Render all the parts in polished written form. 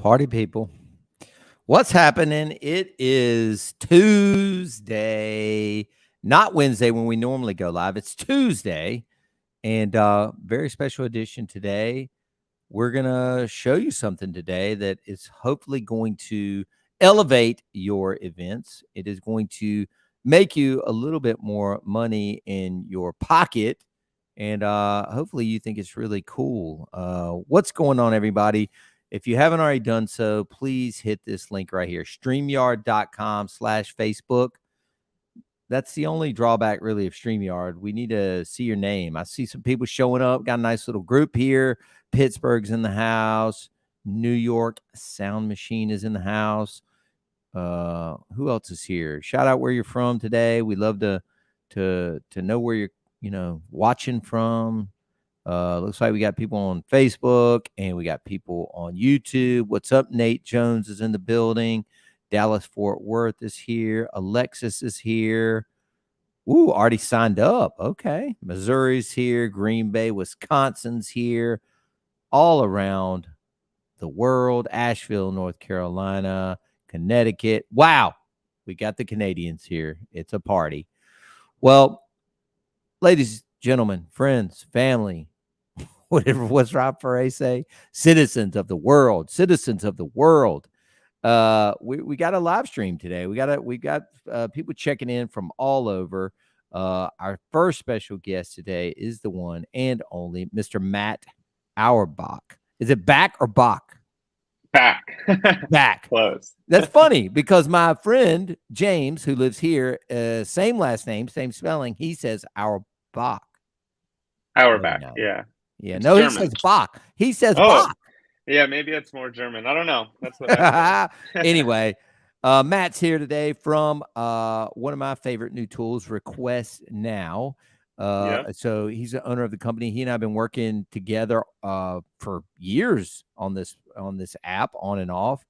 Party people, what's happening? It is Tuesday, not Wednesday when we normally go live. It's Tuesday, and very special edition today. We're gonna show you something today that is hopefully going to elevate your events. It is going to make you a little bit more money in your pocket, and hopefully you think it's really cool. What's going on, everybody? If you haven't already done so, please hit this link right here, StreamYard.com/Facebook. That's the only drawback, really, of StreamYard. We need to see your name. I see some people showing up. Got a nice little group here. Pittsburgh's in the house. New York Sound Machine is in the house. Who else is here? Shout out where you're from today. We love to know where you're, watching from. Looks like we got people on Facebook and we got people on YouTube. What's up? Nate Jones is in the building. Dallas Fort Worth is here. Alexis is here. Ooh, already signed up. Okay. Missouri's here. Green Bay, Wisconsin's here. All around the world. Asheville, North Carolina, Connecticut. Wow. We got the Canadians here. It's a party. Well, ladies, gentlemen, friends, family, whatever what's Rob Ferre say, citizens of the world. We got a live stream today. We got people checking in from all over. Our first special guest today is the one and only Mr. Matt Auerbach. Is it back or Bach? Back. Back. Close. That's funny because my friend James, who lives here, same last name, same spelling, he says Auerbach. Auerbach, yeah. Yeah, It's no, German. he says Bach. He says Bach. Yeah, maybe it's more German. I don't know. That's what Anyway, Matt's here today from one of my favorite new tools, Request Now. So he's the owner of the company. He and I have been working together for years on this app, on and off.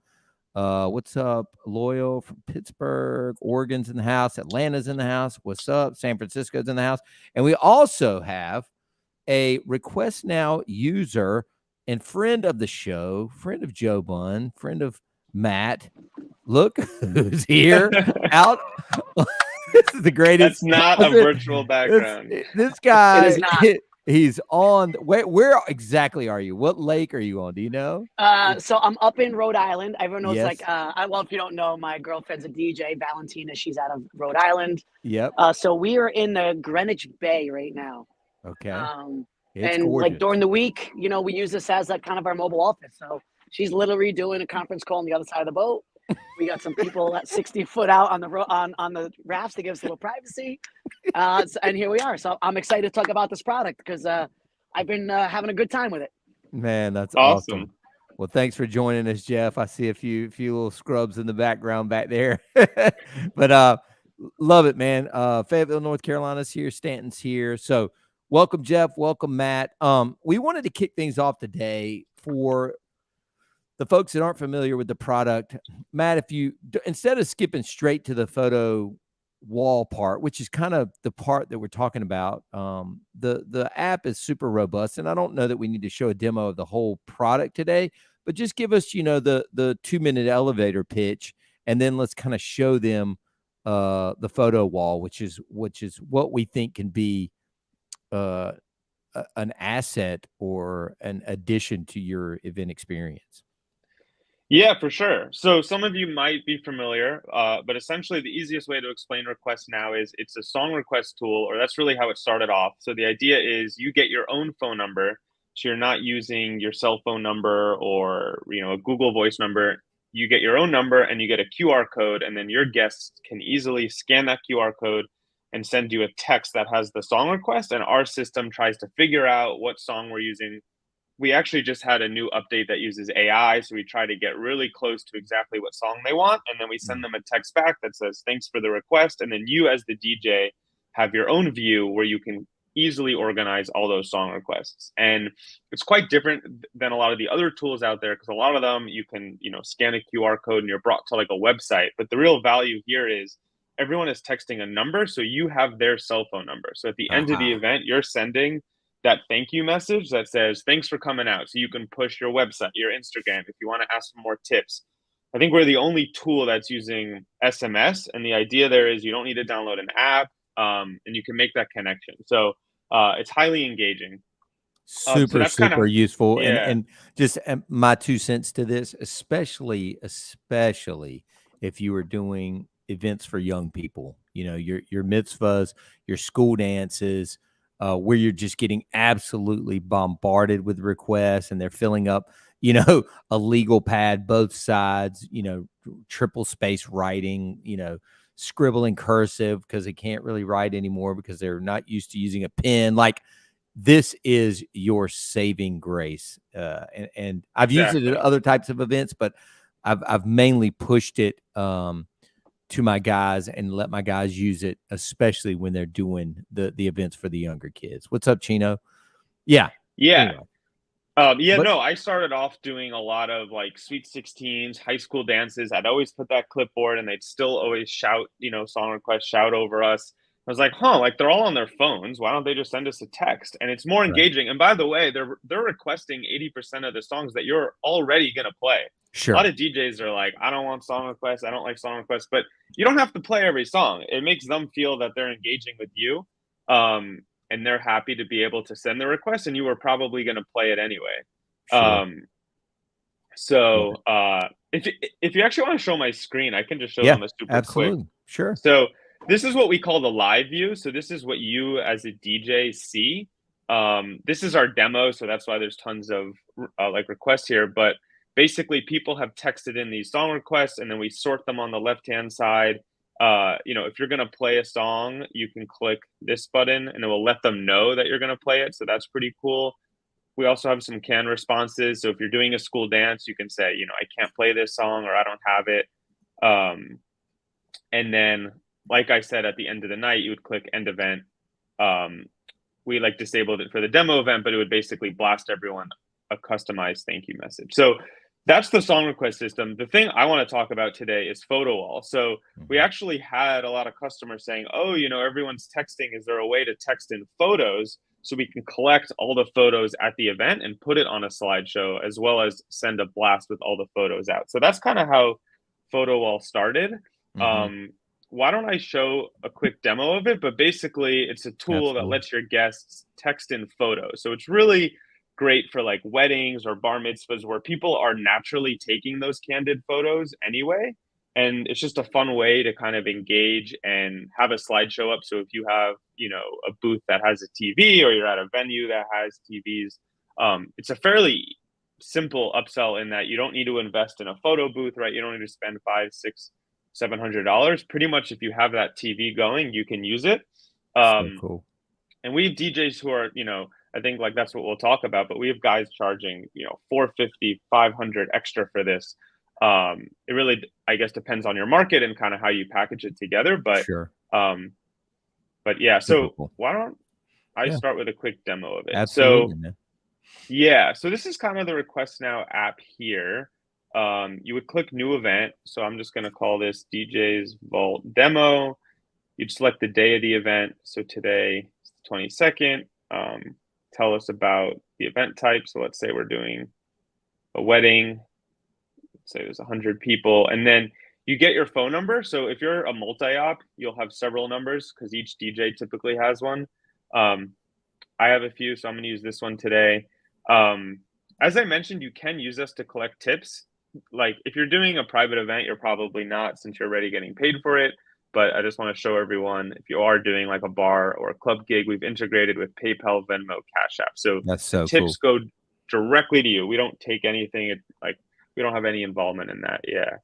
What's up, Loyal from Pittsburgh? Oregon's in the house. Atlanta's in the house. What's up? San Francisco's in the house. And we also have a Request Now user and friend of the show, friend of Joe Bunn, friend of Matt. Look who's here. Out. This is the greatest. That's not a virtual background. This guy, It is not. He's on. Where exactly are you? What lake are you on? Do you know? So I'm up in Rhode Island. Everyone knows like Yes. well, if you don't know, my girlfriend's a DJ, Valentina. She's out of Rhode Island. Yep. So we are in the Greenwich Bay right now. Okay. Um, It's and like gorgeous. during the week, we use this as like kind of our mobile office. So she's literally doing a conference call on the other side of the boat. We got some people at 60 foot out on the on the rafts to give us a little privacy. And here we are. So I'm excited to talk about this product because I've been having a good time with it. Man, that's awesome. Awesome. Well, thanks for joining us, Jeff. I see a few little scrubs in the background back there. But love it, man. Fayetteville, North Carolina's here, Stanton's here. So welcome, Jeff. Welcome, Matt. We wanted to kick things off today for the folks that aren't familiar with the product. Matt, if you instead of skipping straight to the photo wall part, which is kind of the part that we're talking about, the app is super robust, and I don't know that we need to show a demo of the whole product today, but just give us, the 2-minute elevator pitch, and then let's kind of show them the photo wall, which is what we think can be an asset or an addition to your event experience. Yeah, for sure. So some of you might be familiar, but essentially the easiest way to explain requests now is it's a song request tool, or that's really how it started off. So the idea is you get your own phone number. So you're not using your cell phone number or, a Google Voice number. You get your own number and you get a QR code, and then your guests can easily scan that QR code and send you a text that has the song request. And our system tries to figure out what song we're using. We actually just had a new update that uses AI. So we try to get really close to exactly what song they want. And then we send them a text back that says, thanks for the request. And then you, as the DJ, have your own view where you can easily organize all those song requests. And it's quite different than a lot of the other tools out there because a lot of them you can, scan a QR code and you're brought to like a website. But the real value here is everyone is texting a number. So you have their cell phone number. So at the end of the event, you're sending that thank you message that says, thanks for coming out. So you can push your website, your Instagram, if you want to ask for more tips. I think we're the only tool that's using SMS. And the idea there is you don't need to download an app and you can make that connection. So it's highly engaging. So Super, that's kind super of, useful. And yeah, just my 2 cents to this, especially if you were doing events for young people, your mitzvahs, your school dances, where you're just getting absolutely bombarded with requests and they're filling up, a legal pad, both sides, triple space writing, scribbling cursive because they can't really write anymore because they're not used to using a pen. Like, this is your saving grace. And I've used it at exactly. other types of events, but I've mainly pushed it to my guys and let my guys use it, especially when they're doing the events for the younger kids. What's up, Chino? Yeah. Yeah. Anyway, but No, I started off doing a lot of like Sweet 16s, high school dances. I'd always put that clipboard and they'd still always shout, song requests, shout over us. I was like, like they're all on their phones. Why don't they just send us a text? And it's more right. engaging. And by the way, they're requesting 80% of the songs that you're already gonna play. A lot Sure. of DJs are like, I don't want song requests, I don't like song requests, but you don't have to play every song. It makes them feel that they're engaging with you. And they're happy to be able to send the request, and you were probably going to play it anyway. Sure. Um, so Right. if you actually want to show my screen, I can just show Yeah, them a super quick. absolutely. Sure. So this is what we call the live view. So this is what you as a DJ see. This is our demo, so that's why there's tons of like requests here. But basically, people have texted in these song requests, and then we sort them on the left-hand side. If you're going to play a song, you can click this button and it will let them know that you're going to play it. So that's pretty cool. We also have some can responses. So if you're doing a school dance, you can say, I can't play this song or I don't have it. And then, like I said, at the end of the night, you would click end event. We like disabled it for the demo event, but it would basically blast everyone a customized thank you message. So that's the song request system. The thing I want to talk about today is photo wall. So we actually had a lot of customers saying, oh, everyone's texting. Is there a way to text in photos so we can collect all the photos at the event and put it on a slideshow, as well as send a blast with all the photos out? So that's kind of how photo wall started. Mm-hmm. why don't I show a quick demo of it? But basically, it's a tool that lets your guests text in photos. So it's really great for like weddings or bar mitzvahs where people are naturally taking those candid photos anyway. And it's just a fun way to kind of engage and have a slideshow up. So if you have, a booth that has a TV or you're at a venue that has TVs, it's a fairly simple upsell in that you don't need to invest in a photo booth, right? You don't need to spend $500, $600, $700. Pretty much if you have that TV going, you can use it. So cool. And we have DJs who are, I think like that's what we'll talk about, but we have guys charging, 450, 500 extra for this. It really, I guess, depends on your market and kind of how you package it together. But sure. But yeah, so cool. why don't I start with a quick demo of it? Absolutely, man. Yeah, so this is kind of the Request Now app here. You would click New Event. So I'm just going to call this DJ's Vault Demo. You'd select the day of the event. So today is the 22nd. Tell us about the event type. So let's say we're doing a wedding. Let's say there's 100 people. And then you get your phone number. So if you're a multi-op, you'll have several numbers because each DJ typically has one. I have a few, so I'm going to use this one today. As I mentioned, you can use us to collect tips. Like if you're doing a private event, you're probably not since you're already getting paid for it. But I just want to show everyone, if you are doing like a bar or a club gig, we've integrated with PayPal, Venmo, Cash App. So that's so tips cool. go directly to you. We don't take anything. We don't have any involvement in that. Yeah.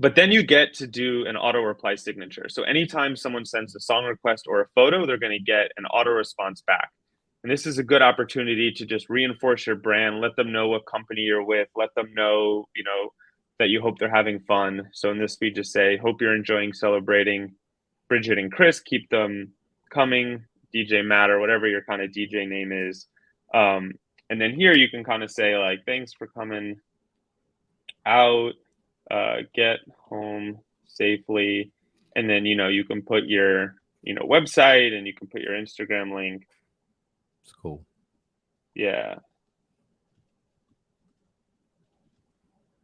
But then you get to do an auto reply signature. So anytime someone sends a song request or a photo, they're going to get an auto response back. And this is a good opportunity to just reinforce your brand, let them know what company you're with, let them know, that you hope they're having fun. So in this, we just say, hope you're enjoying celebrating Bridget and Chris, keep them coming, DJ Matt, or whatever your kind of DJ name is. And then here you can kind of say like, thanks for coming out, get home safely. And then, you can put your, website and you can put your Instagram link. It's cool. Yeah.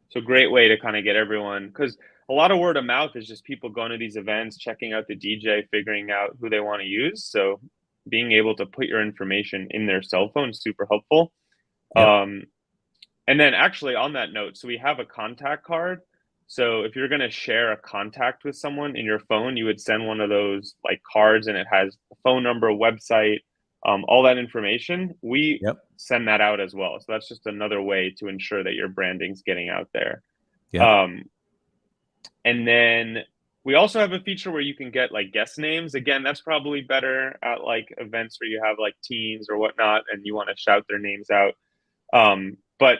So great way to kind of get everyone, because a lot of word of mouth is just people going to these events, checking out the DJ, figuring out who they want to use. So being able to put your information in their cell phone is super helpful. Yep. And then actually on that note, so we have a contact card. So if you're going to share a contact with someone in your phone, you would send one of those like cards and it has a phone number, website, all that information. We send that out as well. So that's just another way to ensure that your branding's getting out there. Yep. And then we also have a feature where you can get like guest names. Again, that's probably better at like events where you have like teens or whatnot and you want to shout their names out. But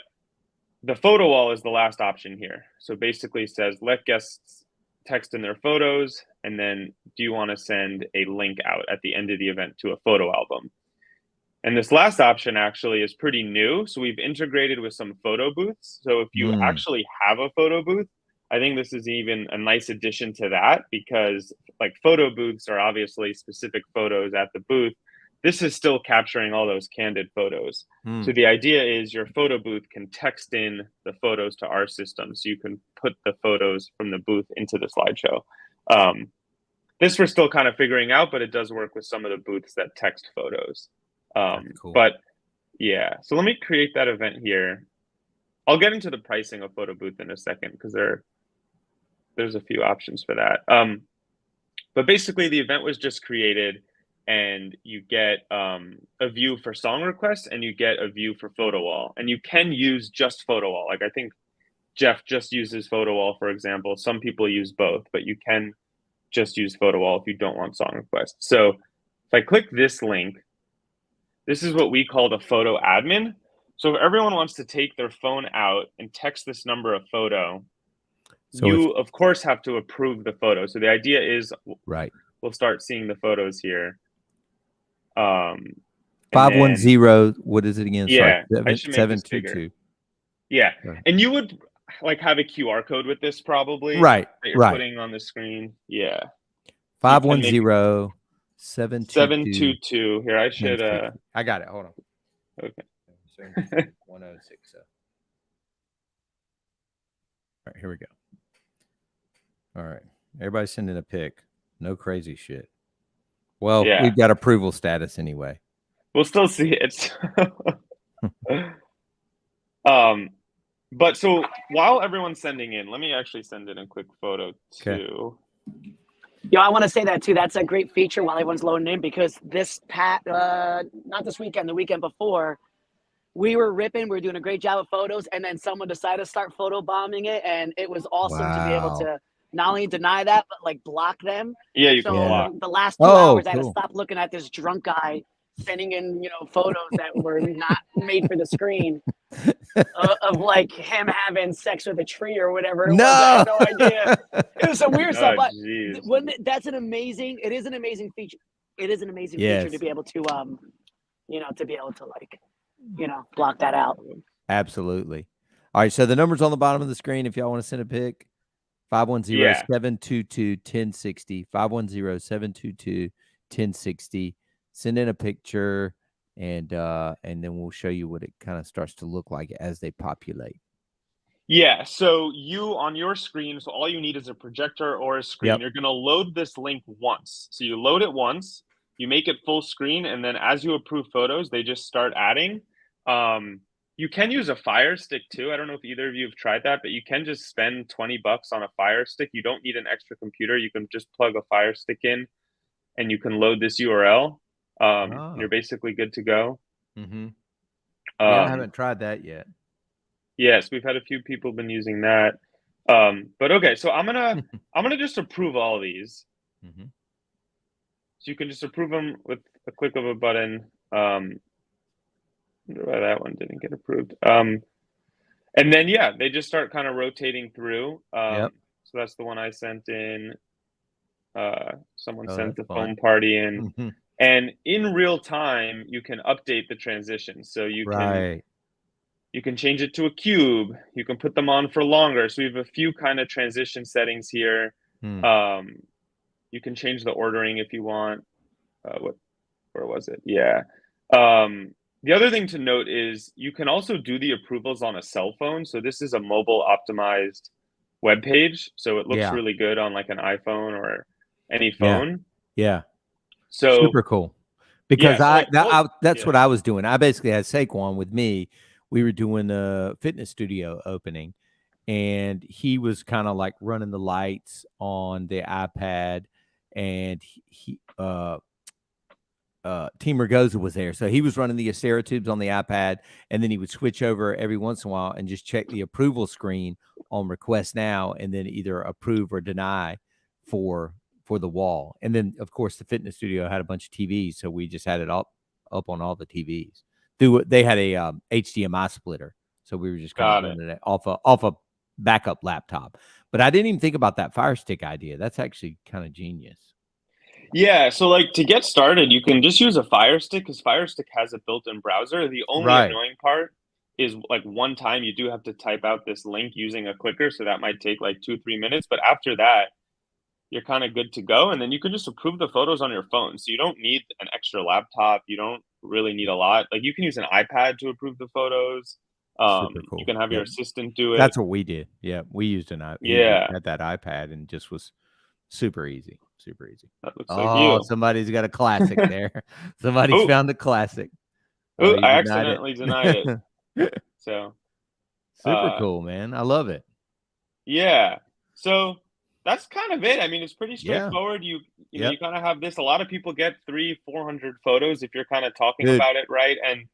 the photo wall is the last option here. So basically it says, let guests text in their photos, and then do you want to send a link out at the end of the event to a photo album? And this last option actually is pretty new. So we've integrated with some photo booths. So if you actually have a photo booth, I think this is even a nice addition to that because like photo booths are obviously specific photos at the booth. This is still capturing all those candid photos. So the idea is your photo booth can text in the photos to our system. So you can put the photos from the booth into the slideshow. This we're still kind of figuring out, but it does work with some of the booths that text photos. Cool. But yeah, so let me create that event here. I'll get into the pricing of photo booth in a second because there's a few options for that. But basically the event was just created and you get a view for song requests and you get a view for photo wall. And you can use just photo wall. Like I think Jeff just uses photo wall, for example. Some people use both, but you can just use photo wall if you don't want song requests. So if I click this link, this is what we call the photo admin. So if everyone wants to take their phone out and text this number of photo, so you of course have to approve the photo. So the idea is we'll start seeing the photos here. 510, what is it again? Yeah, sorry, I should make 722. Yeah, and you would like have a QR code with this probably, that you're putting on the screen. Yeah, 510 722. Here, I should. I got it. Hold on. Okay. 106. All right, here we go. All right. Everybody send in a pic. No crazy shit. Well, Yeah, we've got approval status anyway. we'll still see it. um, but so while everyone's sending in, let me actually send in a quick photo Okay. too. I want to say that too. That's a great feature while everyone's loading in, because not this weekend, the weekend before, we were ripping. We were doing a great job of photos, and then someone decided to start photo bombing it, and it was awesome to be able Wow. to not only deny that but like block them. Yeah, you can So Yeah. block. the last 2 Oh, hours, I had to cool. stop looking at this drunk guy sending in photos that were not made for the screen of like him having sex with a tree or whatever it was. I No. had no idea. It was some weird stuff, Oh, but jeez. it is an amazing feature. It is an amazing feature to Yes. be able to to be able to block that out. Absolutely. All right. So the number's on the bottom of the screen if y'all want to send a pic. Yeah. 510-722-1060. 510-722-1060. Send in a picture and then we'll show you what it kind of starts to look like as they populate. Yeah, so you on your screen, so all you need is a projector or a screen. Yep. You're going to load this link once. So you load it once, you make it full screen, and then as you approve photos, they just start adding. You can use a Fire Stick too. I don't know if either of you have tried that, but you can just spend $20 on a Fire Stick. You don't need an extra computer. You can just plug a Fire Stick in, and you can load this URL. You're basically good to go. Mm-hmm. Yeah, I Um, haven't tried that yet. Yes, we've had a few people been using that. But okay, so I'm gonna just approve all these. Mm-hmm. So you can just approve them with a click of a button. Wonder why that one didn't get approved. And then yeah, they just start kind of rotating through. Yep. So that's the one I sent in. Someone Oh, sent that's the fun. foam party in. Mm-hmm. And in real time, you can update the transition. So Right. you can change it to a cube. You can put them on for longer. So we have a few kind of transition settings here. Hmm. You can change the ordering if you want. Where was it? Yeah. The other thing to note is you can also do the approvals on a cell phone. So this is a mobile optimized web page. So it looks Yeah. really good on like an iPhone or any Yeah. phone. Yeah. So Super cool. Because yeah, so that's yeah. what I was doing. I basically had Saquon with me. We were doing a fitness studio opening, and he was kind of like running the lights on the iPad, and Team Ragoza was there. So he was running the Acera tubes on the iPad, and then he would switch over every once in a while and just check the approval screen on Request Now, and then either approve or deny for the wall. And then of course the fitness studio had a bunch of TVs, so we just had it up on all the TVs. They had a HDMI splitter, so we were just kind of Got it. running it off a backup laptop. But I didn't even think about that Fire Stick idea. That's actually kind of genius. Yeah, so like to get started, you can just use a Fire Stick because Fire Stick has a built-in browser. The only Right. annoying part is like one time you do have to type out this link using a clicker, so that might take like 2-3 minutes. But after that, you're kind of good to go, and then you can just approve the photos on your phone. So you don't need an extra laptop. You don't really need a lot. Like you can use an iPad to approve the photos. Super You cool. can have your Yep. assistant do it. That's what we did. Yeah, we used he Yeah, had that iPad and just was super easy, super easy. that looks like Oh, you. somebody's got a classic there. Somebody's Oh, found a classic. Oh, oh, you I denied it. accidentally denied it. So, Super uh, cool, man. I love it. yeah. So that's kind of it. I mean, it's pretty Yeah. straightforward. You know, Yep. you kind of have this. A lot of people get 300-400 photos if you're kind of talking Dude, about it, right? And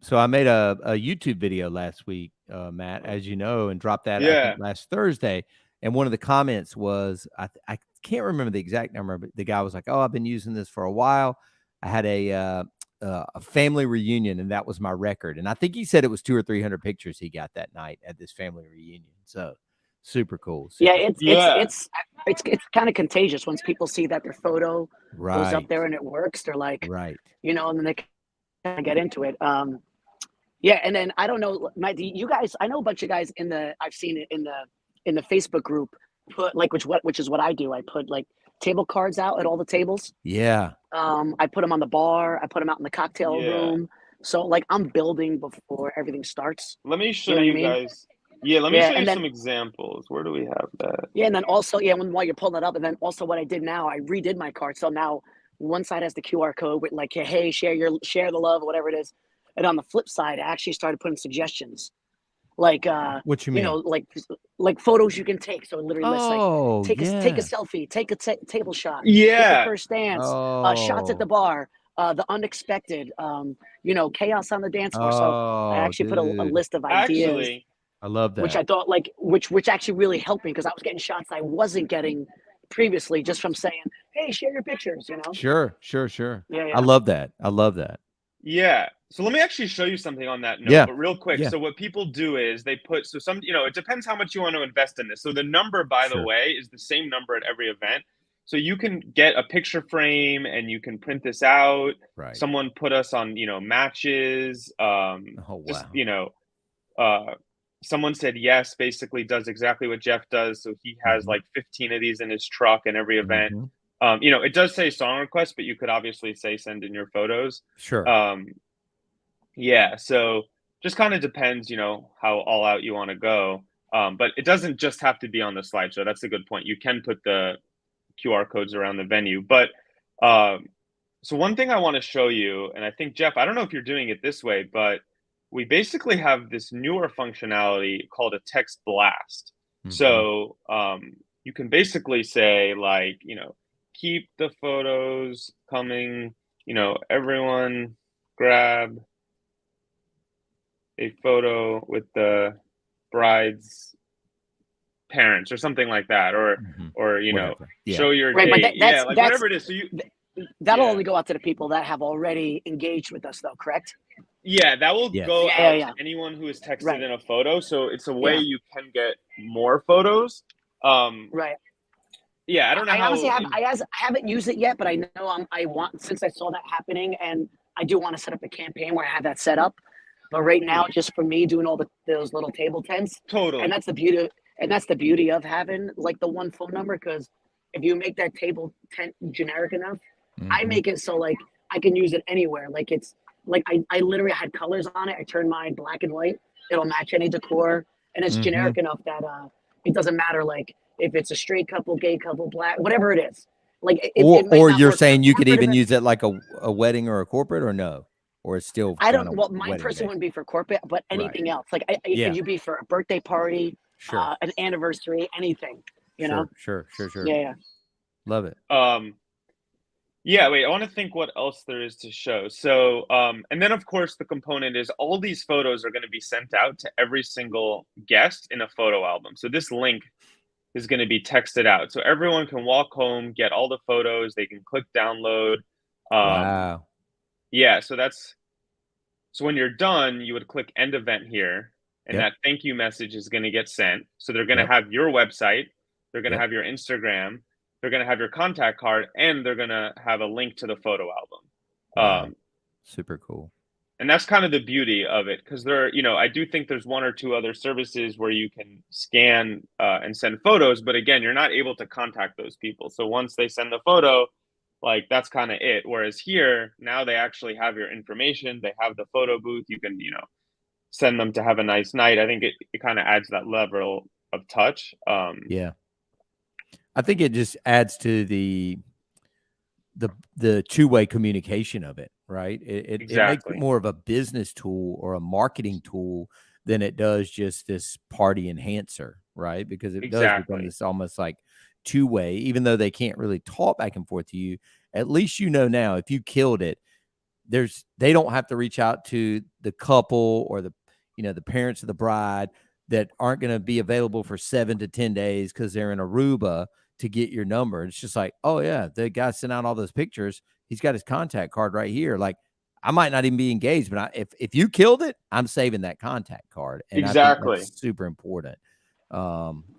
so I made a YouTube video last week, Matt, as you know, and dropped that I yeah, think last Thursday. And one of the comments was I can't remember the exact number, but the guy was like, "Oh, I've been using this for a while. I had a family reunion, and that was my record." And I think he said it was 200 or 300 pictures he got that night at this family reunion. So super cool. Yeah, Super it's kind of contagious once people see that their photo goes up right, there and it works. They're like, right. and then they kind of get into it. Yeah, and then I don't know, you guys. I know a bunch of guys I've seen it in the Facebook group put like which is what I do. I put like table cards out at all the tables. Yeah. I put them on the bar. I put them out in the cocktail yeah. room. So like I'm building before everything starts. Let me You show know what I you mean? guys. Yeah, let me Yeah, show you and then some examples. Where do we have that? yeah, and then also while you're pulling it up, and then also what I did now, I redid my cart. So now one side has the QR code with like, hey, share the love, whatever it is, and on the flip side, I actually started putting suggestions like What you mean? like photos you can take. So it literally lists like Oh, take a yeah. selfie, take a table shot, take the Yeah, first dance, shots at Oh. the bar, the unexpected, chaos on the dance floor. So I Oh, actually put a dude. list of ideas, actually, I love which I that. thought which actually really helped me because I was getting shots I wasn't getting previously just from saying, hey, share your pictures. Sure, sure, sure. Yeah, I yeah, love that. I love that. yeah. So let me actually show you something on that note, Yeah. but real quick. Yeah. So what people do is they put it depends how much you want to invest in this. So the number, by the Sure. way, is the same number at every event. So you can get a picture frame and you can print this out. Right. Someone put us on, matches. Oh, Just, wow. uh, someone said yes, basically does exactly what Jeff does. So he has Mhm. like 15 of these in his truck in every event. Mhm. It does say song request, but you could obviously say send in your photos. Sure. Um, yeah, so just kind of depends, how all out you want to go. But it doesn't just have to be on the slideshow. That's a good point. You can put the QR codes around the venue. But um, so one thing I want to show you, and I think Jeff, I don't know if you're doing it this way, but we basically have this newer functionality called a text blast. Mhm. So you can basically say like, keep the photos coming, everyone grab a photo with the bride's parents or something like that, or Mhm. or Whatever. Yeah. show your right. But date. Yeah, like whatever it is. So that'll yeah, only go out to the people that have already engaged with us, though. Correct? yeah, that will Yes. go Yeah, yeah, out to yeah. anyone who is texted Right. in a photo. So it's a way Yeah. you can get more photos. Um, Right. yeah, I don't know I honestly how. I haven't used it yet, but I know I want, since I saw that happening, and I do want to set up a campaign where I have that set up. But right now, Mhm, just for me doing all those little table tents, and totally. that's the beauty of having like the one phone number, because if you make that table tent generic enough, I Mhm. make it so like I can use it anywhere. Like it's like I literally had colors on it. I turned mine black and white. It'll match any decor, and it's generic Mhm. enough that it doesn't matter like if it's a straight couple, gay couple, black, whatever it is. Like it might Or not you're work for a saying you could corporate even event. use it like a wedding or a corporate or no? Or it's still I kind don't. of Well, mine wedding personally based? wouldn't be for corporate, but Right. anything else. Like it Yeah. could be for a birthday party, Sure. an anniversary, anything. You know? Sure. Sure. Sure. Sure. Yeah, yeah. Love it. Um, Yeah, wait, I want to think what else there is to show. So, and then of course the component is all these photos are going to be sent out to every single guest in a photo album. So this link is going to be texted out. So everyone can walk home, get all the photos, they can click download. Um, Wow. yeah, so when you're done, you would click end event here, and Yep. that thank you message is going to get sent. So they're going to Yep. have your website, they're going to Yep. have your Instagram, they're going to have your contact card, and they're going to have a link to the photo album. Wow. Um, Super cool. and that's kind of the beauty of it, because I do think there's one or two other services where you can scan and send photos, but again, you're not able to contact those people. So once they send the photo, like that's kind of it. Whereas here, now they actually have your information, they have the photo booth, you can, send them to have a nice night. I think it kind of adds that level of touch. Yeah. I think it just adds to the two-way communication of it, right? It makes it Exactly. more of a business tool or a marketing tool than it does just this party enhancer, right? Because it does become Exactly. this almost like two-way, even though they can't really talk back and forth to you. At least you know now if you killed it, they don't have to reach out to the couple or the parents of the bride that aren't going to be available for 7 to 10 days because they're in Aruba to get your number. It's just like, oh yeah, the guy sent out all those pictures. He's got his contact card right here. Like I might not even be engaged, but if you killed it, I'm saving that contact card, and I think Exactly. that's super important.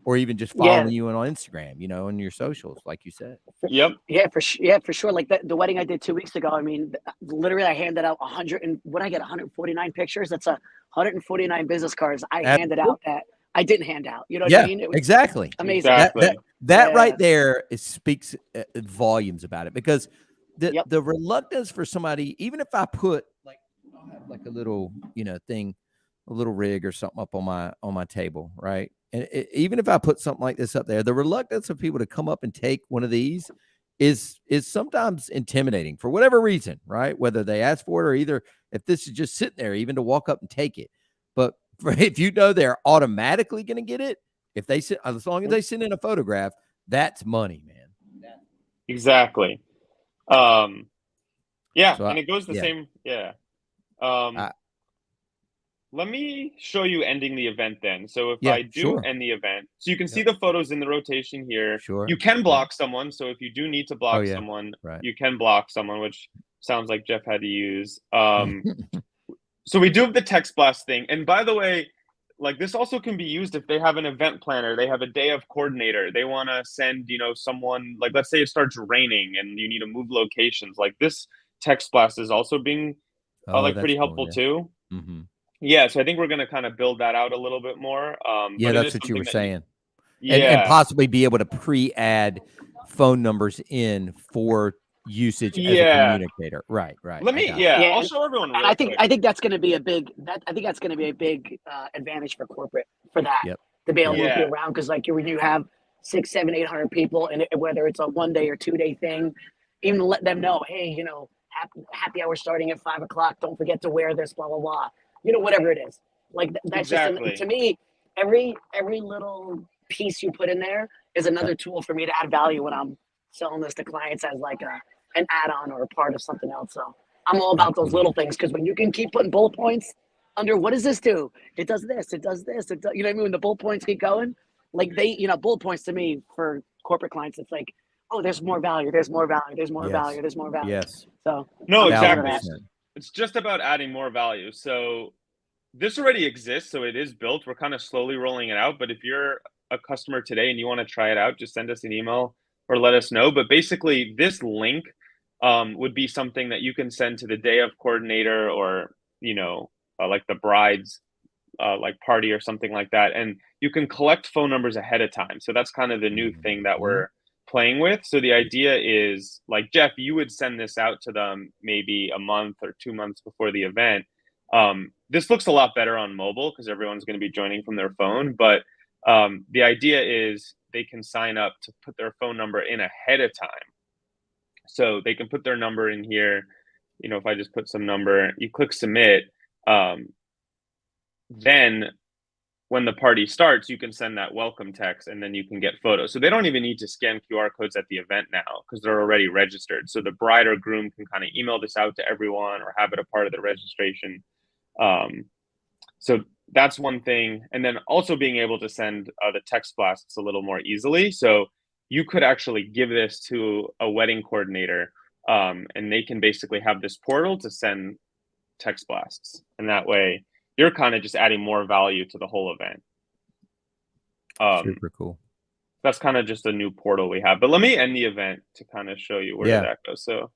Or even just Yeah. following you on Instagram, on your socials, like you said. Yep. Yeah, for sure. Like the wedding I did 2 weeks ago. I mean, literally, I handed out 100 and what I get 149 pictures. That's 149 business cards I handed Absolutely. out that I didn't hand out. You know what I Yeah, mean? It was exactly. amazing. That that Exactly. that Yeah. right there speaks volumes about it, because Yep. the reluctance for somebody, even if I put like I'll have like a little thing a little rig or something up on my table, right? And even if I put something like this up there, the reluctance of people to come up and take one of these is sometimes intimidating for whatever reason, right? Whether they ask for it or either if this is just sitting there, even to walk up and take it. But if you know they're automatically going to get it, if they as long as they send in a photograph, that's money, man. Exactly. Yeah, So and it goes the same. Yeah. Let me show you ending the event then. So if I do sure. end the event, so you can see the photos in the rotation here. Sure. You can block someone. So if you do need to block someone, right. you can block someone, which sounds like Jeff had to use. So we do have the text blast thing. And by the way, like this also can be used if they have an event planner, they have a day of coordinator, they want to send, someone, like let's say it starts raining and you need to move locations. Like this text blast is also being pretty helpful too. Mm-hmm. Yeah, so I think we're going to kind of build that out a little bit more. Yeah, that's what you were saying. Yeah. And possibly be able to pre-add phone numbers in for usage as a communicator. Right. I'll show everyone. And I think that's going to be a big advantage for corporate for that to be able to move you around, because like when you have 600, 700, 800 people, and whether it's a 1 day or 2 day thing, even let them know, hey, happy hour starting at 5 o'clock. Don't forget to wear this, blah blah blah. Whatever it is. Like that's just to me. Every little piece you put in there is another tool for me to add value when I'm selling this to clients as like an add-on or a part of something else. So I'm all about those little things, because when you can keep putting bullet points under, what does this do? It does this. It does this. It does, you know what I mean? When the bullet points keep going, like bullet points to me for corporate clients, it's like, oh, there's more value. There's more value. There's more value. There's more value. Yes. So no, exactly. It's just about adding more value. So this already exists, so it is built. We're kind of slowly rolling it out. But if you're a customer today and you want to try it out, just send us an email or let us know. But basically, this link would be something that you can send to the day of coordinator, or like the bride's like party or something like that, and you can collect phone numbers ahead of time. So that's kind of the new thing that we're playing with. So the idea is, like Jeff, you would send this out to them maybe a month or 2 months before the event. This looks a lot better on mobile because everyone's going to be joining from their phone. But the idea is they can sign up to put their phone number in ahead of time. So they can put their number in here. If I just put some number, you click submit. Then when the party starts, you can send that welcome text, and then you can get photos. So they don't even need to scan QR codes at the event now because they're already registered. So the bride or groom can kind of email this out to everyone or have it a part of the registration. So that's one thing. And then also being able to send the text blasts a little more easily. So you could actually give this to a wedding coordinator, and they can basically have this portal to send text blasts. And that way you're kind of just adding more value to the whole event. Super cool. That's kind of just a new portal we have. But let me end the event to kind of show you where that goes. So,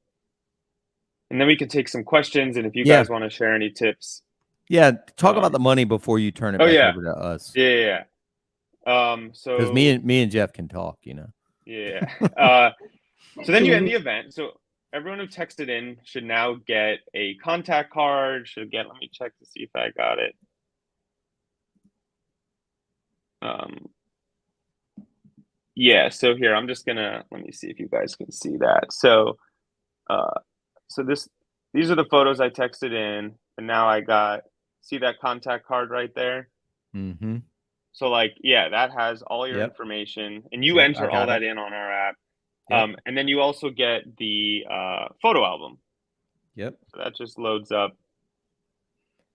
and then we can take some questions. And if you guys want to share any tips. Yeah. Talk about the money before you turn it back over to us. Yeah. So because me and Jeff can talk, Yeah. So then you end the event. So everyone who texted in should now get a contact card. Let me check to see if I got it. Yeah, so here, I'm just gonna, let me see if you guys can see that. So, these are the photos I texted in, and now I see that contact card right there? Mm-hmm. So that has all your information, and you enter all that in on our app. And then you also get the photo album. Yep. So that just loads up.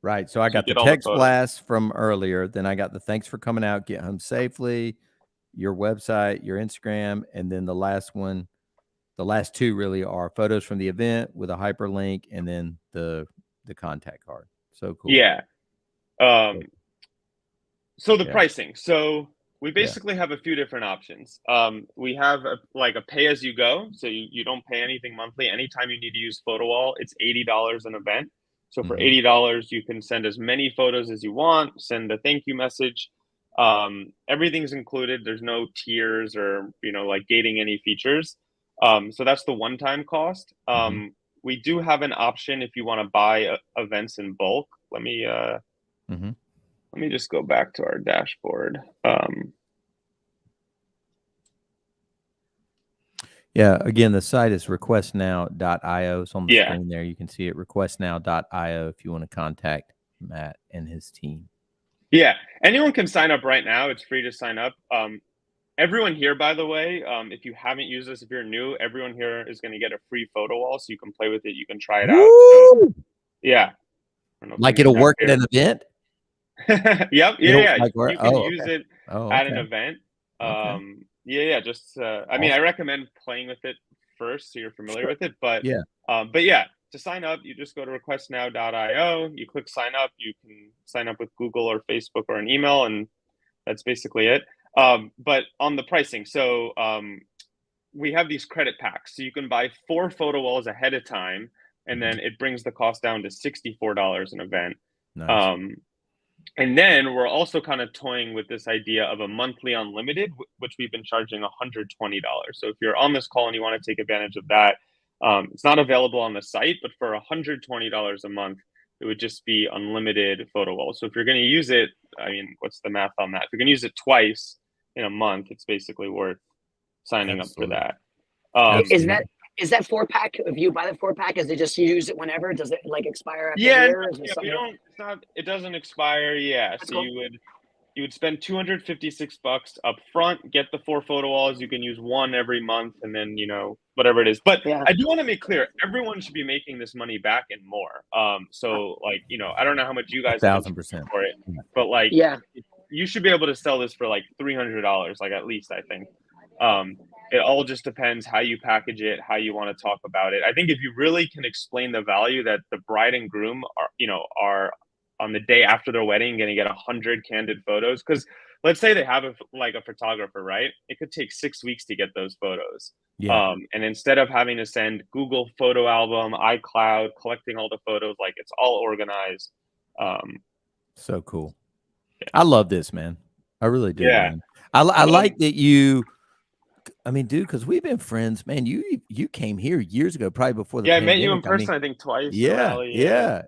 Right. So I got the text blast from earlier. Then I got the thanks for coming out, get home safely, your website, your Instagram, and then the last one, the last two really are photos from the event with a hyperlink, and then the contact card. So cool. Yeah. So the pricing. So we basically have a few different options. We have a pay as you go. So you don't pay anything monthly. Anytime you need to use PhotoWall, it's $80 an event. So for $80, you can send as many photos as you want, send a thank you message. Everything's included. There's no tiers or, gating any features. So that's the one-time cost. We do have an option if you want to buy events in bulk. Let me let me just go back to our dashboard. Yeah, again, the site is requestnow.io. It's on the Yeah. screen there. You can see it, requestnow.io, if you want to contact Matt and his team. Yeah, anyone can sign up right now. It's free to sign up. Everyone here, by the way, if you haven't used this, if you're new, everyone here is going to get a free photo wall, so you can play with it. You can try it out. So, yeah. I don't know if Like you can it'll work hear. at an event? Yep. Yeah. Like where? You can Oh, use okay. it Oh, at an okay. event. Okay. Yeah. Just, I mean, I recommend playing with it first so you're familiar with it. But Yeah. yeah, to sign up, you just go to requestnow.io. You click sign up. You can sign up with Google or Facebook or an email, and that's basically it. But on the pricing, so we have these credit packs. So you can buy 4 photo walls ahead of time, and then it brings the cost down to $64 an event. Nice. And then we're also kind of toying with this idea of a monthly unlimited, which we've been charging $120. So if you're on this call and you want to take advantage of that, it's not available on the site, but for $120 a month, it would just be unlimited photo walls. So if you're going to use it, I mean, what's the math on that? If you're going to use it twice in a month, it's basically worth signing up for that. Is that 4-pack? If you buy the 4-pack, is it just you use it whenever? Does it like expire after Yeah, a year? we don't. It's not. It doesn't expire. Yeah, That's so cool. you would spend $256 up front, get the 4 photo walls. You can use one every month, and then whatever it is. But Yeah. I do want to make clear, everyone should be making this money back and more. So like I don't know how much you guys have been 1,000%. for it, but like Yeah. you should be able to sell this for like $300, like at least I think. It all just depends how you package it, how you want to talk about it. I think if you really can explain the value that the bride and groom are on the day after their wedding going to get 100 candid photos, because let's say they have a photographer, right? It could take 6 weeks to get those photos. Yeah. And instead of having to send Google photo album, iCloud, collecting all the photos, like it's all organized. So cool. Yeah. I love this, man. I really do. Yeah. Man. I like that you. I mean, dude, because we've been friends, man. You came here years ago, probably before the pandemic. I met you in person, I think twice. Yeah, Raleigh,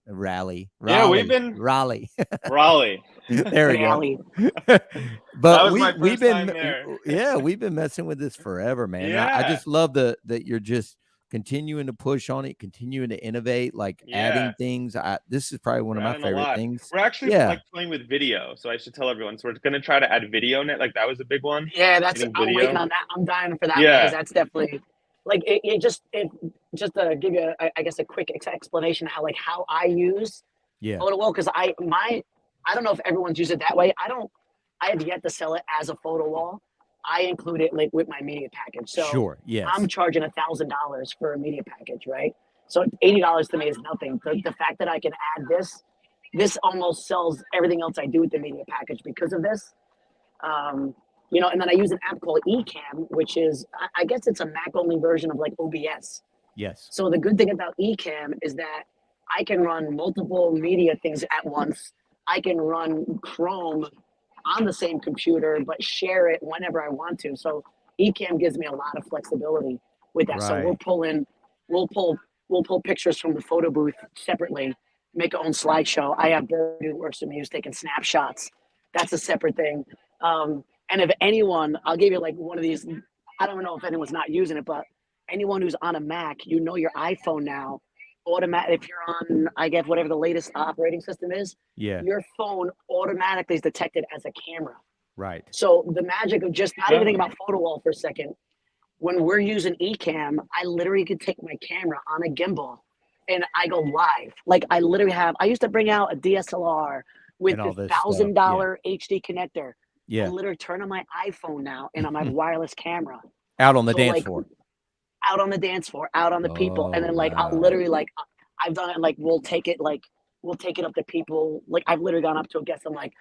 Raleigh. Yeah, we've been Raleigh. Raleigh. There we go. But that was my first time there. We've been messing with this forever, man. Yeah. I just love that you're just continuing to push on it, continuing to innovate, like adding things. This is probably one of my favorite things. We're actually like playing with video, so I should tell everyone. So we're going to try to add video net. Like that was a big one. Yeah, I'm waiting on that. I'm dying for that one, because that's definitely like it just to give you I guess a quick explanation of how I use photo wall, because I don't know if everyone's used it that way. I have yet to sell it as a photo wall. I include it like with my media package. So sure, yes. I'm charging $1,000 for a media package, right? So $80 to me is nothing. The fact that I can add this almost sells everything else I do with the media package because of this. And then I use an app called Ecamm, which is, I guess it's a Mac only version of like OBS. Yes. So the good thing about Ecamm is that I can run multiple media things at once. I can run Chrome on the same computer, but share it whenever I want to. So Ecamm gives me a lot of flexibility with that. Right. So we'll pull pictures from the photo booth separately, make our own slideshow. I have Bird who works with me who's taking snapshots. That's a separate thing. And if anyone, I'll give you like one of these, I don't know if anyone's not using it, but anyone who's on a Mac, your iPhone now, if you're on, I guess, whatever the latest operating system is, your phone automatically is detected as a camera. Right. So the magic of just not even thinking about photo wall for a second, when we're using Ecamm, I literally could take my camera on a gimbal and I go live. Like I used to bring out a DSLR with this $1,000 HD connector. Yeah. I literally turn on my iPhone now and on my wireless camera. Out on the dance floor. Out on the dance floor, out on the people. And then I'll literally I've done it, we'll take it up to people. Like I've literally gone up to a guest. I'm like,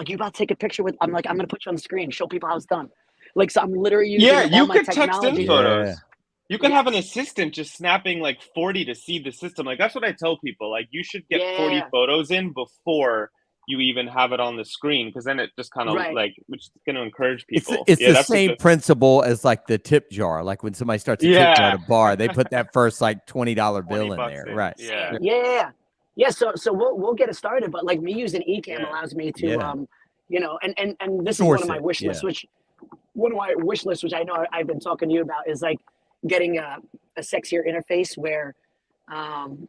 you about to take a picture with, I'm going to put you on the screen, show people how it's done. Like, so I'm literally using all my technology. Text in photos. You could have an assistant just snapping 40 to see the system. Like that's what I tell people. Like you should get 40 photos in before you even have it on the screen, because then it just kind of which is going to encourage people. It's the same principle as like the tip jar. Like when somebody starts a tip jar at a bar, they put that first $20 bill in there. Right. Yeah. Yeah. Yeah, so we'll get it started, but like me using Ecamm allows me to Yeah. and this is one Source of my it. wish lists, Yeah. which one of my wish lists, which I know I've been talking to you about, is like getting a sexier interface where um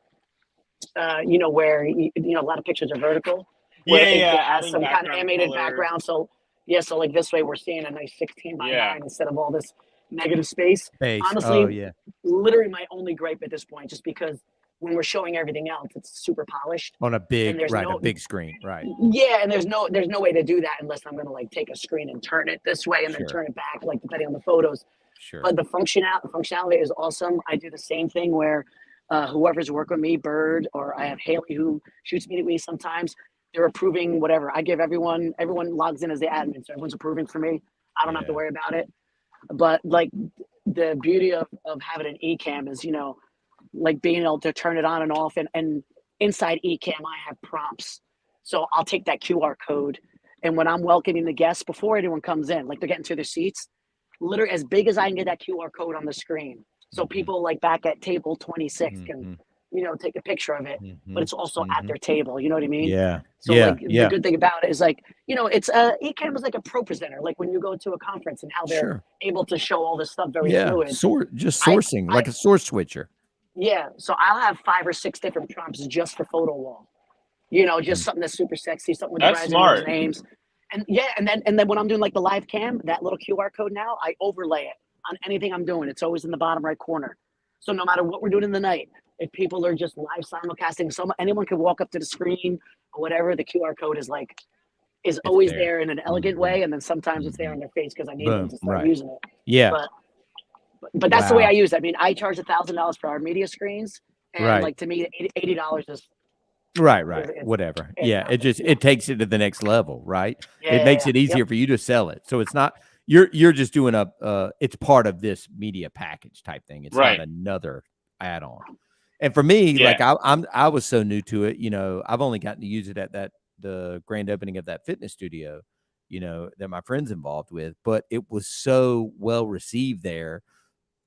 where a lot of pictures are vertical, where Yeah, it yeah, has adding some kind of background animated color. background. So yeah, so like this way we're seeing a nice 16 by Yeah. 9 instead of all this negative space. Space. Oh Honestly, yeah. literally my only gripe at this point, just because when we're showing everything else, it's super polished On a and big, there's right, a no big screen. Right. yeah, and there's no way to do that unless I'm gonna like take a screen and turn it this way and then Sure. turn it back, like depending on the photos. Sure. But the functionality is awesome. I do the same thing where whoever's working with me, Bird, or I have Haley who shoots me sometimes. They're approving whatever. I give everyone logs in as the admin, so everyone's approving for me. I don't have to Yeah. worry about it. But like the beauty of having an Ecamm is, like being able to turn it on and off, and inside Ecamm I have prompts. So I'll take that QR code, and when I'm welcoming the guests before anyone comes in, like they're getting to their seats, literally as big as I can get that QR code on the screen. So Mhm. people like back at table 26 can, Mhm. take a picture of it, but Mhm. it's also at Mhm. their table. You know what I mean? Yeah. So Yeah. like the Yeah. good thing about it is like, it's Ecamm is like a pro presenter, like when you go to a conference and how they're Sure. able to show all this stuff very Yeah. fluid. Just I sourcing, I like a source switcher. yeah, so I'll have 5 or 6 different prompts just for photo wall. Just Mm. something that's super sexy, something with the That's brides and groom's smart. names. And yeah, and then when I'm doing like the live cam, that little QR code now, I overlay it on anything I'm doing. It's always in the bottom right corner. So no matter what we're doing in the night, if people are just live simulcasting, anyone can walk up to the screen or whatever, the QR code is It's always there. there in an elegant Mhm. way, and then sometimes it's there Mhm. on their face because I need them Boom. to start Right. using it. Yeah. But but that's the way I Wow. use it. I mean, I charge $1,000 for our media screens, and Right. like to me, $80 is Right. it's Whatever. it's Yeah. nothing. It takes it to the next level, right? Yeah, It yeah, makes yeah. it Yep. easier for you to sell it. So it's not you're just doing it's part of this media package type thing. It's not Right. another add-on. And for me, like Yeah. I was so new to it, I've only gotten to use it at the grand opening of that fitness studio, that my friends involved with, but it was so well received there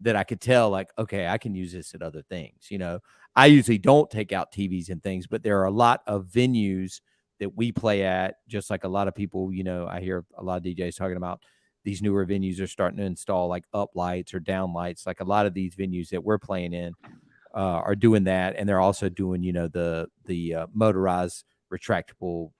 that I could tell, like, okay, I can use this at other things. I usually don't take out TVs and things, but there are a lot of venues that we play at, just like a lot of people, I hear a lot of DJs talking about these newer venues are starting to install like up lights or down lights. Like a lot of these venues that we're playing in are doing that, and they're also doing, the motorized retractable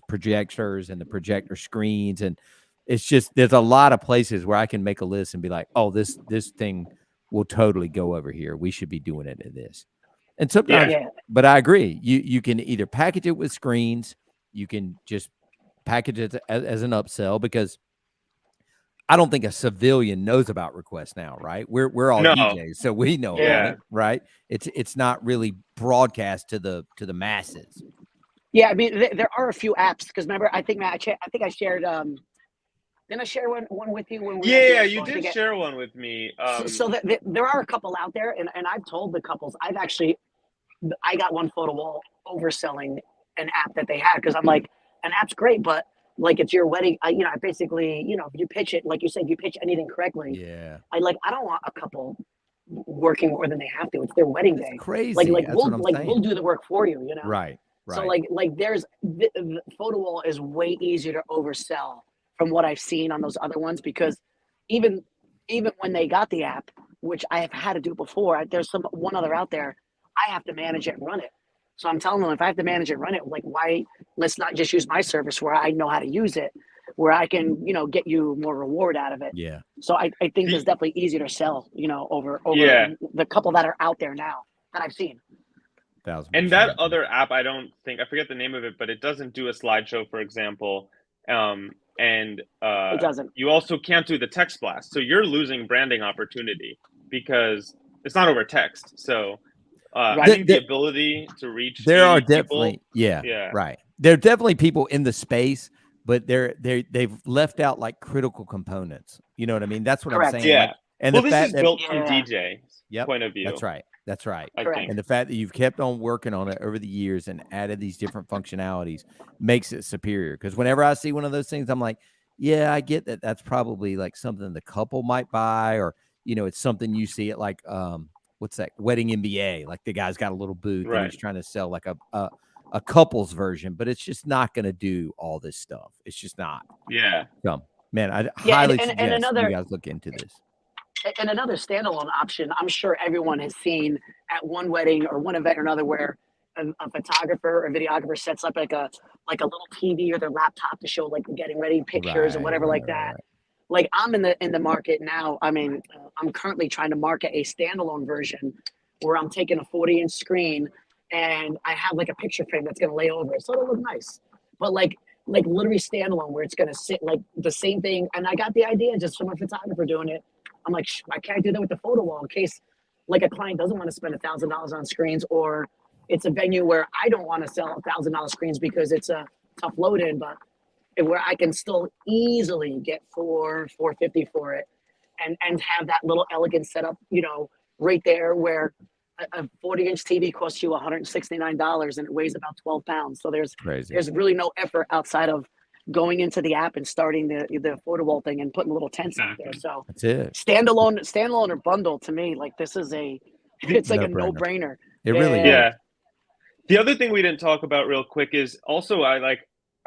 projectors and the projector screens, and it's just there's a lot of places where I can make a list and be like, oh, this thing will totally go over here. We should be doing it in this. And Yeah. sometimes, Yeah. but I agree. You can either package it with screens, you can just package it as an upsell, because I don't think a civilian knows about requests now, right? We're all No. DJs, so we know about Yeah. it, right? It's not really broadcast to the masses. Yeah, I mean, there are a few apps because remember, I think Matt, I think I shared. Didn't I share one with you when we were at the Yeah, you expo? I did think share one with me. so that there are a couple out there, and I've told the couples I got one photo wall overselling an app that they had because I'm like, an app's great, but like it's your wedding. I basically, if you pitch it, like you said, if you pitch anything correctly, Yeah. I don't want a couple working more than they have to. It's their wedding It's day. crazy. That's what I'm We'll saying. do the work for you, Right. So Right. there's the photo wall is way easier to oversell from what I've seen on those other ones because even even when they got the app, which I have had to do before, there's one other out there. I have to manage it and run it. So I'm telling them if I have to manage it and run it, like why let's not just use my service where I know how to use it, where I can get you more reward out of it. Yeah. So I think the, it's definitely easier to sell, over yeah. the couple that are out there now that I've seen. And that 1000%. other app, I forget the name of it, but it doesn't do a slideshow, for example. And It doesn't. you also can't do the text blast. So you're losing branding opportunity because it's not over text. So I Right. think the ability to reach There are 80 people, definitely, yeah, yeah. right. There are definitely people in the space, but they've left out like critical components. You know what I mean? That's what I'm Correct. saying. Like, Yeah. and the Well, this fact is that, built from Yeah. DJ's yep, point of that's view, right. That's right. I Correct. think. And the fact that you've kept on working on it over the years and added these different functionalities makes it superior. Because whenever I see one of those things, I'm like, yeah, I get that. That's probably like something the couple might buy, or it's something you see at like what's that, Wedding MBA. Like the guy's got a little booth and Right. he's trying to sell like a couples version, but it's just not going to do all this stuff. It's just not. Yeah. So, man, I Yeah, highly and suggest another you guys look into this. and another standalone option, I'm sure everyone has seen at one wedding or one event or another where a photographer or videographer sets up like a little TV or their laptop to show like the getting ready pictures or Right, whatever like that. Like I'm in the market now. I mean, I'm currently trying to market a standalone version where I'm taking a 40-inch screen and I have like a picture frame that's gonna lay over it, so it'll look nice. But like literally standalone where it's gonna sit like the same thing. And I got the idea just from a photographer doing it. I'm like, why can't I do that with the photo wall in case like a client doesn't want to spend $1,000 on screens, or it's a venue where I don't want to sell $1,000 screens because it's a tough load in, but where I can still easily get $450 for it, and have that little elegant setup, right there where a 40-inch TV costs you $169 and it weighs about 12 pounds. So there's Crazy. really no effort outside of going into the app and starting the photo wall thing and putting little tents out there. So That's it. standalone or bundle to me, like this is it's like a No-brainer. no-brainer. It really is. Yeah. The other thing we didn't talk about real quick is also I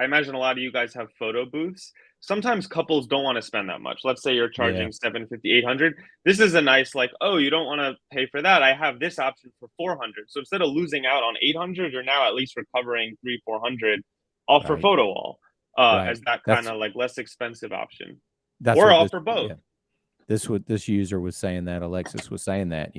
imagine a lot of you guys have photo booths. Sometimes couples don't want to spend that much. Let's say you're charging $750, $800. This is a nice oh, you don't want to pay for that. I have this option for $400. So instead of losing out on $800, you're now at least recovering $300-$400 off for photo wall as that kind of less expensive option. Or offer both. Yeah. This user was saying that, Alexis was saying that,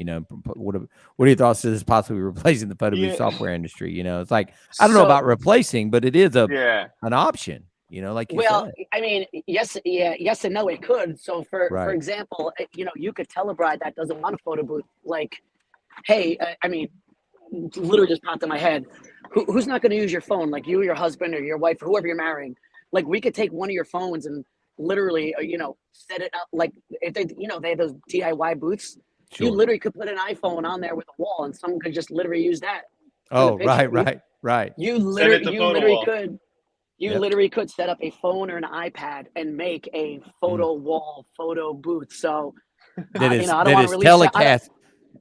what are your thoughts to this possibly replacing the photo booth software industry? It's like, I don't know about replacing, but it is an option, like you said. I mean, yes and no, it could. So for example, you could tell a bride that doesn't want a photo booth, like, hey, I mean, literally just popped in my head. Who's not going to use your phone? Like you or your husband or your wife or whoever you're marrying. Like we could take one of your phones and literally, set it up. Like if they have those DIY booths. Sure. You literally could put an iPhone on there with a wall, and someone could just literally use that. Oh, right. You literally could. You literally could set up a phone or an iPad and make a photo wall, photo booth. So that is telecast.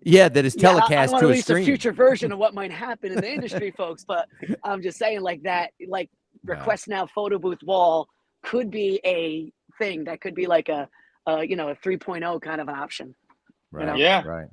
That is telecast I to a release screen. A future version of what might happen in the industry, folks. But I'm just saying, like that, like request now photo booth wall could be a thing that could be like a 3.0 kind of an option. Right. Yeah. Right.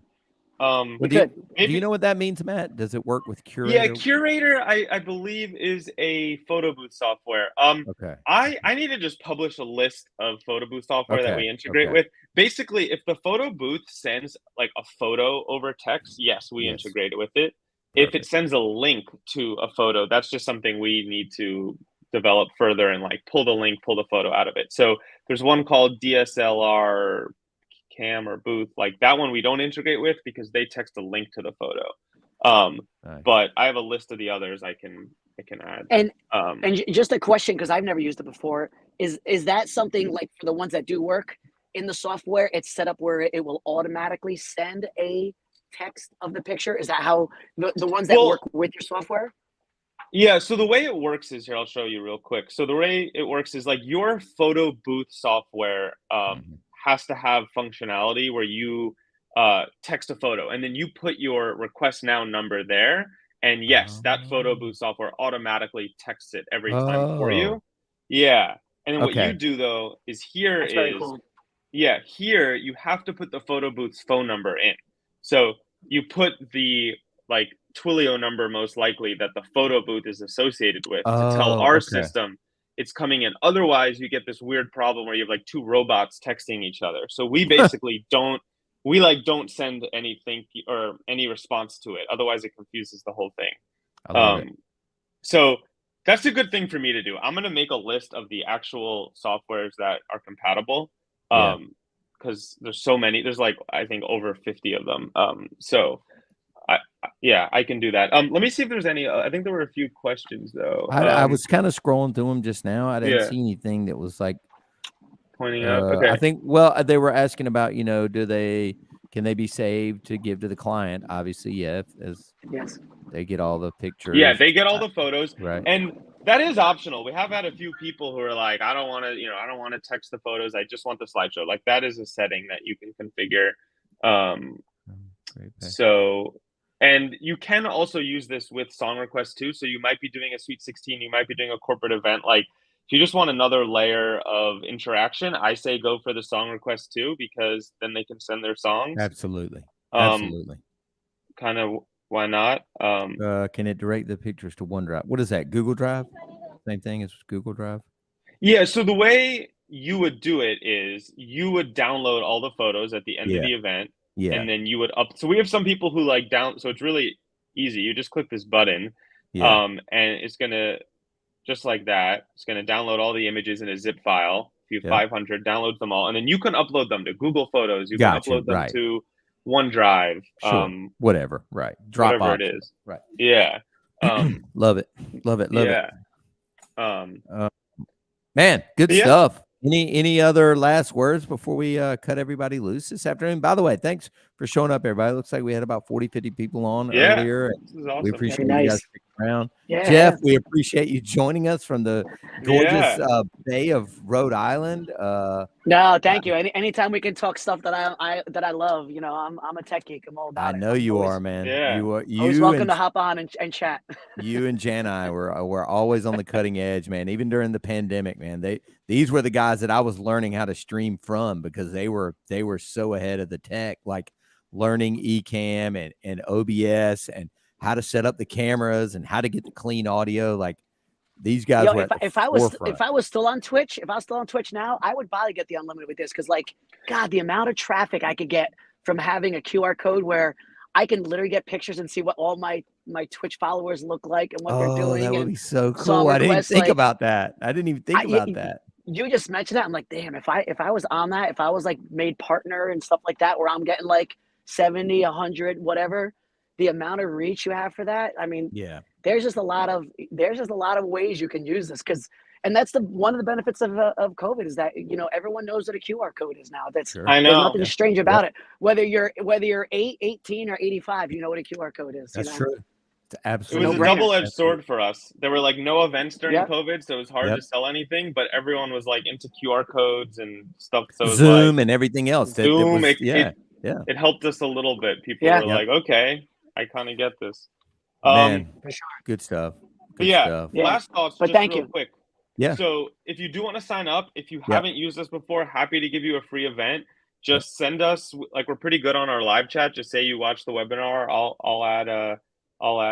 Do you know what that means, Matt? Does it work with Curator? Yeah, Curator, I believe, is a photo booth software. Okay. I need to just publish a list of photo booth software that we integrate with. Basically, if the photo booth sends like a photo over text, yes, we integrate it with it. Perfect. If it sends a link to a photo, that's just something we need to develop further and pull the link, pull the photo out of it. So there's one called DSLR Cam or Booth. Like that one we don't integrate with because they text a link to the photo. Nice. But I have a list of the others I can add. And just a question, because I've never used it before, is that something like for the ones that do work in the software, it's set up where it will automatically send a text of the picture? Is that how the ones that work with your software? Yeah, so the way it works is here, I'll show you real quick. So the way it works is your photo booth software has to have functionality where you text a photo and then you put your request now number there. And yes, that photo booth software automatically texts it every time for you. Yeah. And then what you do though is here here you have to put the photo booth's phone number in. So you put the Twilio number most likely that the photo booth is associated with to tell our system it's coming in. Otherwise, you get this weird problem where you have two robots texting each other. So we basically don't send anything or any response to it. Otherwise, it confuses the whole thing. I love it. So that's a good thing for me to do. I'm going to make a list of the actual softwares that are compatible. Because there's so many. There's I think over 50 of them. I can do that. Let me see if there's any. I think there were a few questions though. I was kind of scrolling through them just now. I didn't see anything that was pointing out. Okay. I think they were asking about can they be saved to give to the client? Obviously, yes. They get all the pictures. Yeah, they get all the photos. Right. And that is optional. We have had a few people who are like, I don't want to text the photos. I just want the slideshow. That is a setting that you can configure. Great pay. So, and you can also use this with song requests too. So you might be doing a Sweet 16, you might be doing a corporate event. Like if you just want another layer of interaction, I say go for the song request too, because then they can send their songs. Absolutely. Um, Absolutely. Kind of, why not? Can it direct the pictures to OneDrive? What is that? Google Drive? Same thing as Google Drive? Yeah, so the way you would do it is you would download all the photos at the end of Yeah. the event, Yeah. and then you would so we have some people who like so it's really easy. You just click this button, Yeah. and it's gonna, just like that, it's gonna download all the images in a zip file. If you have Yep. 500, download them all, and then you can upload them to Google Photos. You Gotcha, can upload them right. to OneDrive, Sure. Whatever. Right. whatever Dropbox. it is. Right. Yeah. Love it. Love it. Love Yeah. it. Man, good Yeah. stuff. Any other last words before we cut everybody loose this afternoon? By the way, thanks for showing up, everybody. Looks like we had about 40, 50 people on Yeah. earlier. This is awesome. We appreciate Very you guys nice. sticking around. Yeah. Jeff, we appreciate you joining us from the gorgeous Yeah. Bay of Rhode Island. No, thank you. Anytime we can talk stuff that I love, you know, I'm a tech geek. I'm all about I it. know you are, man. Yeah. You are. Always You welcome and to hop on and chat. you and Jan and I were always on the cutting edge, man. Even during the pandemic, man. These were the guys that I was learning how to stream from, because they were so ahead of the tech, like learning Ecamm and OBS and how to set up the cameras and how to get the clean audio. Like these guys Yo, were if at I the was forefront. still on Twitch, now, I would probably get the unlimited with this, because like, God, the amount of traffic I could get from having a QR code where I can literally get pictures and see what all my Twitch followers look like and what they're doing. That would and be so song cool. I didn't even requests, think like, about that. I didn't even think about that. You just mentioned that. I'm like, damn, if I was on that, if I was like made partner and stuff like that, where I'm getting like 70, 100, whatever, the amount of reach you have for that. I mean, Yeah. there's just a lot of ways you can use this, and that's one of the benefits of COVID, is that, you know, everyone knows what a QR code is now. Sure. I There's know. nothing strange about it. Whether you're 18 or 85, you know what a QR code is. That's you know? true. It's It absolutely was a No-brainer. double-edged sword for us. There were like no events during Yep. COVID, so it was hard Yep. to sell anything, but everyone was like into QR codes and stuff. So it was Zoom like and everything else. That Zoom, was, it helped us a little bit. People Yeah. were Yep. like, okay, I kind of get this. Man, For sure. good stuff. But Good yeah, stuff. Yeah. last thoughts, But just thank real you. quick. Yeah. So if you do want to sign up, if you haven't used us before, happy to give you a free event. Just send us, like, we're pretty good on our live chat. Just say you watch the webinar. I'll add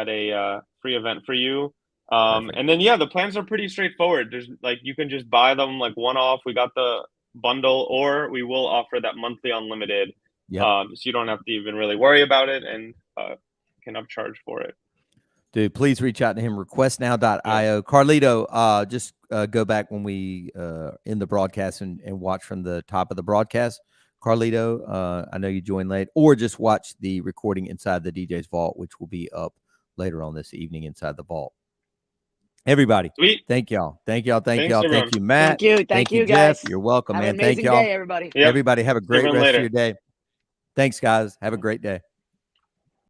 a free event for you. Perfect. And then the plans are pretty straightforward. There's like, you can just buy them like one off. We got the bundle, or we will offer that monthly unlimited. Yep. So you don't have to even really worry about it, and can upcharge for it. Dude, please reach out to him. Requestnow.io. Carlito, just go back when we end the broadcast and watch from the top of the broadcast. Carlito, I know you joined late, or just watch the recording inside the DJ's vault, which will be up later on this evening inside the vault. Everybody, Sweet. thank y'all. Thank y'all. Thank Thanks, y'all. everyone. Thank you, Matt. Thank you, Jeff. guys. You're welcome, Have man. an Thank amazing y'all. day, everybody. Yep. Everybody, have a great everyone rest later. of your day. Thanks, guys. Have a great day.